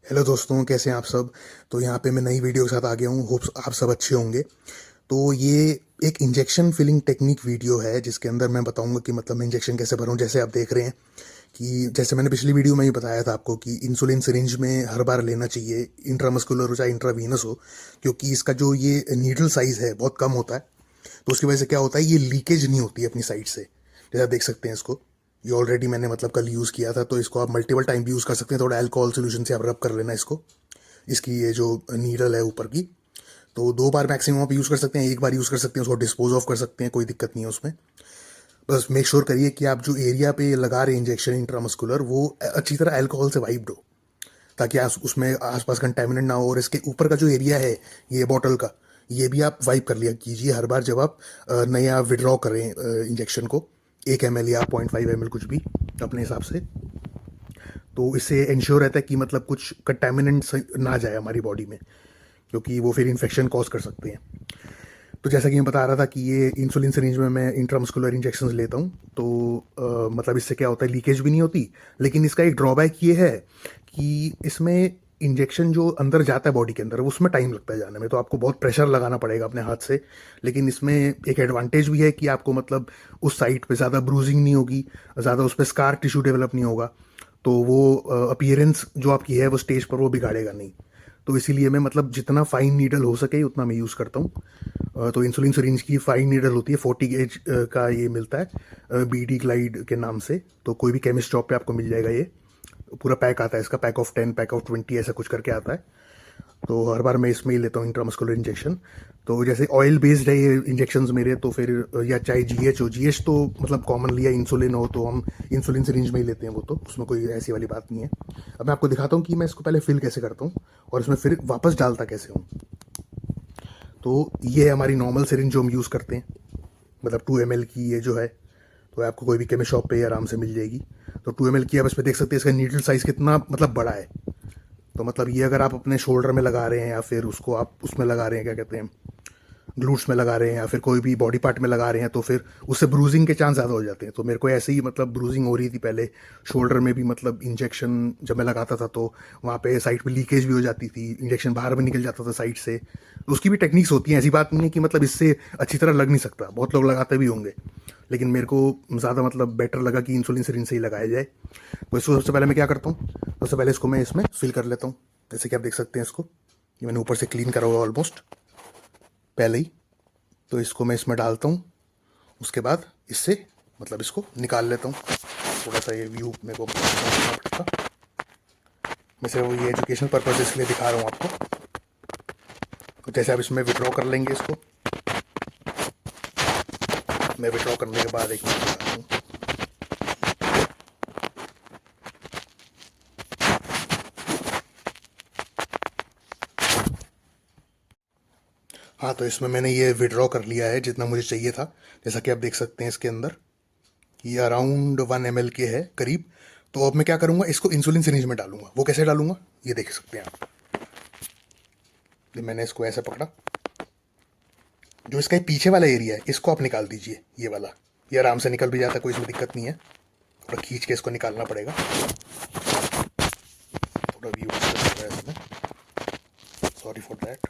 Hello दोस्तों, कैसे हैं आप सब। तो यहाँ पे मैं नई वीडियो के साथ आ गया हूँ। होप्स आप सब अच्छे होंगे। तो ये एक इंजेक्शन फिलिंग टेक्निक वीडियो है जिसके अंदर मैं बताऊंगा कि मतलब मैं इंजेक्शन कैसे भरूँ। जैसे आप देख रहे हैं कि जैसे मैंने पिछली वीडियो में ही बताया था आपको कि इंसुलिन सिरिंज में हर बार लेना चाहिए, इंट्रामस्कुलर हो चाहे इंट्रावीनस हो, क्योंकि इसका जो ये नीडल साइज़ है बहुत कम होता है। तो उसकी वजह से क्या होता है, ये लीकेज नहीं होती है अपनी साइड से। जैसे आप देख सकते हैं इसको, ये ऑलरेडी मैंने मतलब कल यूज़ किया था, तो इसको आप मल्टीपल टाइम भी यूज़ कर सकते हैं। थोड़ा अल्कोहल सोल्यूशन से आप रब कर लेना इसको, इसकी ये जो नीडल है ऊपर की। तो 2 बार मैक्सिमम आप यूज़ कर सकते हैं, 1 बार यूज़ कर सकते हैं, उसको डिस्पोज ऑफ कर सकते हैं, कोई दिक्कत नहीं है उसमें। बस मेक श्योर करिए कि आप जो एरिया पे लगा रहे हैं इंजेक्शन इंट्रामस्कुलर, वो अच्छी तरह अल्कोहल से वाइप्ड हो, ताकि उसमें आसपास कंटेमिनेंट ना हो। और इसके ऊपर का जो एरिया है ये बॉटल का, ये भी आप वाइप कर लिया कीजिए हर बार जब आप नया विड्रॉ करें इंजेक्शन को, 1 ml या 0.5 ml कुछ भी अपने हिसाब से। तो इससे इंश्योर रहता है कि मतलब कुछ कंटेमिनेंट्स ना जाए हमारी बॉडी में, क्योंकि वो फिर इन्फेक्शन कॉज कर सकते हैं। तो जैसा कि मैं बता रहा था कि ये इंसुलिन सिरिंज में मैं इंट्रामस्कुलर इंजेक्शंस लेता हूँ, तो मतलब इससे क्या होता है, लीकेज भी नहीं होती। लेकिन इसका एक ड्रॉबैक ये है कि इसमें इंजेक्शन जो अंदर जाता है बॉडी के अंदर, वो उसमें टाइम लगता है जाने में, तो आपको बहुत प्रेशर लगाना पड़ेगा अपने हाथ से। लेकिन इसमें एक एडवांटेज भी है कि आपको मतलब उस साइट पे ज़्यादा ब्रूजिंग नहीं होगी, ज़्यादा उस पर स्कार टिश्यू डेवलप नहीं होगा। तो वो अपीयरेंस जो आपकी है वो स्टेज पर वो बिगाड़ेगा नहीं। तो इसीलिए मैं मतलब जितना फाइन नीडल हो सके उतना मैं यूज़ करता हूँ। तो इंसुलिन सिरिंज की फाइन नीडल होती है 40 गेज का, ये मिलता है BD ग्लाइड के नाम से। तो कोई भी केमिस्ट शॉप पे आपको मिल जाएगा। ये पूरा पैक आता है इसका, पैक ऑफ 10, पैक ऑफ 20 ऐसा कुछ करके आता है। तो हर बार मैं इसमें ही लेता हूँ इंट्रामस्कुलर इंजेक्शन। तो जैसे ऑयल बेस्ड है ये इंजेक्शंस मेरे, तो फिर या चाहे GH हो, GH तो मतलब कॉमनली, या इंसुलिन हो तो हम इंसुलिन सिरिंज में ही लेते हैं, वो तो उसमें कोई ऐसी वाली बात नहीं है। अब मैं आपको दिखाता हूँ कि मैं इसको पहले फिल कैसे करता हूँ और इसमें फिर वापस डालता कैसे हूँ। तो ये है हमारी नॉर्मल सिरिंज जो हम यूज़ करते हैं, मतलब 2 ml की ये जो है। तो आपको कोई भी केमिस्ट शॉप पे आराम से मिल जाएगी। तो 2 ml की आप इसमें देख सकते हैं इसका नीडल साइज़ कितना मतलब बड़ा है। तो मतलब ये अगर आप अपने शोल्डर में लगा रहे हैं, या फिर उसको आप उसमें लगा रहे हैं, क्या कहते हैं, ग्लूट्स में लगा रहे हैं, या फिर कोई भी बॉडी पार्ट में लगा रहे हैं, तो फिर उससे ब्रूजिंग के चांस ज़्यादा हो जाते हैं। तो मेरे को ऐसे ही मतलब ब्रूजिंग हो रही थी पहले शोल्डर में भी, मतलब इंजेक्शन जब मैं लगाता था तो वहाँ पे साइड पे लीकेज भी हो जाती थी, इंजेक्शन बाहर भी निकल जाता था साइड से। तो उसकी भी टेक्निक्स होती हैं, ऐसी बात नहीं है कि मतलब इससे अच्छी तरह लग नहीं सकता, बहुत लोग लगाते भी होंगे। लेकिन मेरे को ज़्यादा मतलब बेटर लगा कि इंसुलिन सिरिंज से ही लगाया जाए। तो इसको सबसे पहले मैं क्या करता हूँ, सबसे पहले इसको मैं इसमें फिल कर लेता हूँ। जैसे कि आप देख सकते हैं इसको, ये मैंने ऊपर से क्लीन करा हुआ ऑलमोस्ट पहले ही। तो इसको मैं इसमें डालता हूँ। उसके बाद इससे मतलब इसको निकाल लेता हूँ। थोड़ा सा ये व्यू मेरे को पड़ता, मैं सिर्फ ये एजुकेशन पर्पजेस के लिए दिखा रहा हूँ आपको। तो जैसे आप इसमें विड्रॉ कर लेंगे इसको, मैं विड्रॉ करने के बाद एक मिनट दिखाता हूँ। हाँ, तो इसमें मैंने ये विड्रॉ कर लिया है जितना मुझे चाहिए था। जैसा कि आप देख सकते हैं इसके अंदर ये अराउंड 1 ml के है करीब। तो अब मैं क्या करूँगा, इसको इंसुलिन सिरिंज में डालूंगा। वो कैसे डालूंगा ये देख सकते हैं आप। ये मैंने इसको ऐसे पकड़ा, जो इसका पीछे वाला एरिया है इसको आप निकाल दीजिए, ये वाला। ये आराम से निकल भी जाता है, कोई इसमें दिक्कत नहीं है। थोड़ा खींच के इसको निकालना पड़ेगा, थोड़ा व्यू डिस्टर्ब है इसमें, सॉरी फॉर दैट।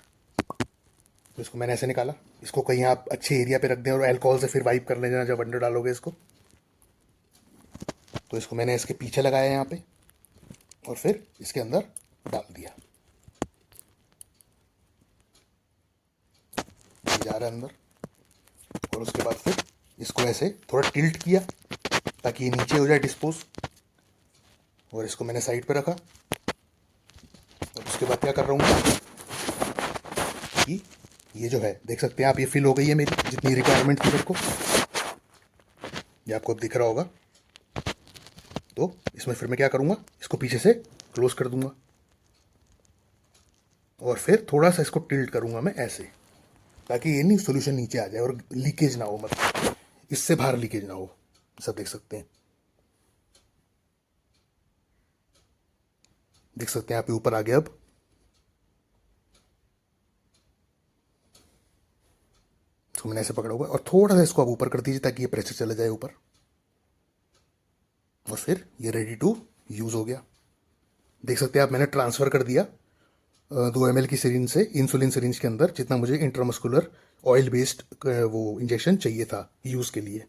तो इसको मैंने ऐसे निकाला। इसको कहीं आप अच्छे एरिया पे रख दें और अल्कोहल से फिर वाइप कर लेना जब अंदर डालोगे इसको। तो इसको मैंने इसके पीछे लगाया यहाँ पे और फिर इसके अंदर डाल दिया। ये जा रहा है अंदर। और उसके बाद फिर इसको ऐसे थोड़ा टिल्ट किया ताकि ये नीचे हो जाए डिस्पोज। और इसको मैंने साइड पे रखा। और उसके बाद क्या कर रहा हूँ कि ये जो है देख सकते हैं आप, ये फिल हो गई है मेरी जितनी रिक्वायरमेंट थी मेरे को, ये आपको दिख रहा होगा। तो इसमें फिर मैं क्या करूँगा, इसको पीछे से क्लोज कर दूंगा और फिर थोड़ा सा इसको टिल्ट करूँगा मैं ऐसे, ताकि ये नहीं सोल्यूशन नीचे आ जाए और लीकेज ना हो, मतलब इससे बाहर लीकेज ना हो। सब देख सकते हैं, देख सकते हैं आप, ये ऊपर आ गया अब। इसको मैंने ऐसे पकड़ा हुआ है और थोड़ा सा इसको आप ऊपर कर दीजिए ताकि ये प्रेशर चला जाए ऊपर। और फिर ये रेडी टू यूज़ हो गया। देख सकते हैं आप, मैंने ट्रांसफ़र कर दिया 2 ml की सिरिंज से इंसुलिन सिरिंज के अंदर जितना मुझे इंट्रामस्कुलर ऑयल बेस्ड वो इंजेक्शन चाहिए था यूज़ के लिए।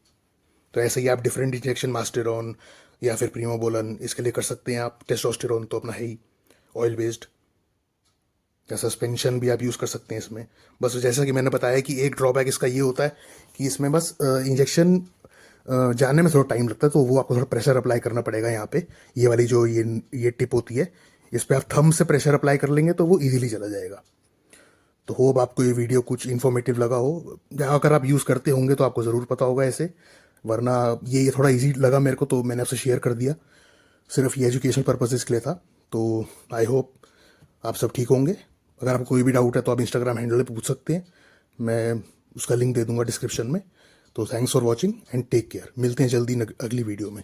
तो ऐसे ही आप डिफरेंट इंजेक्शन मास्टेरॉन या फिर प्रीमोबोलन इसके लिए कर सकते हैं आप। टेस्टोस्टेरोन तो अपना है ही ऑयल बेस्ड, या सस्पेंशन भी आप यूज़ कर सकते हैं इसमें। बस जैसा कि मैंने बताया कि एक ड्रॉबैक इसका ये होता है कि इसमें बस इंजेक्शन जाने में थोड़ा टाइम लगता है, तो वो आपको थोड़ा प्रेशर अप्लाई करना पड़ेगा यहाँ पे। ये वाली जो ये टिप होती है, इस पर आप थंब से प्रेशर अप्लाई कर लेंगे तो वो इजीली चला जाएगा। तो होप आपको ये वीडियो कुछ इन्फॉर्मेटिव लगा हो। अगर आप यूज़ करते होंगे तो आपको ज़रूर पता होगा ऐसे, वरना ये थोड़ा इजी लगा मेरे को तो मैंने आपसे शेयर कर दिया। सिर्फ ये एजुकेशन पर्पसेस के लिए था। तो आई होप आप सब ठीक होंगे। अगर आपको कोई भी डाउट है तो आप इंस्टाग्राम हैंडल पे पूछ सकते हैं, मैं उसका लिंक दे दूंगा डिस्क्रिप्शन में। तो thanks for watching and take care. मिलते हैं जल्दी अगली वीडियो में।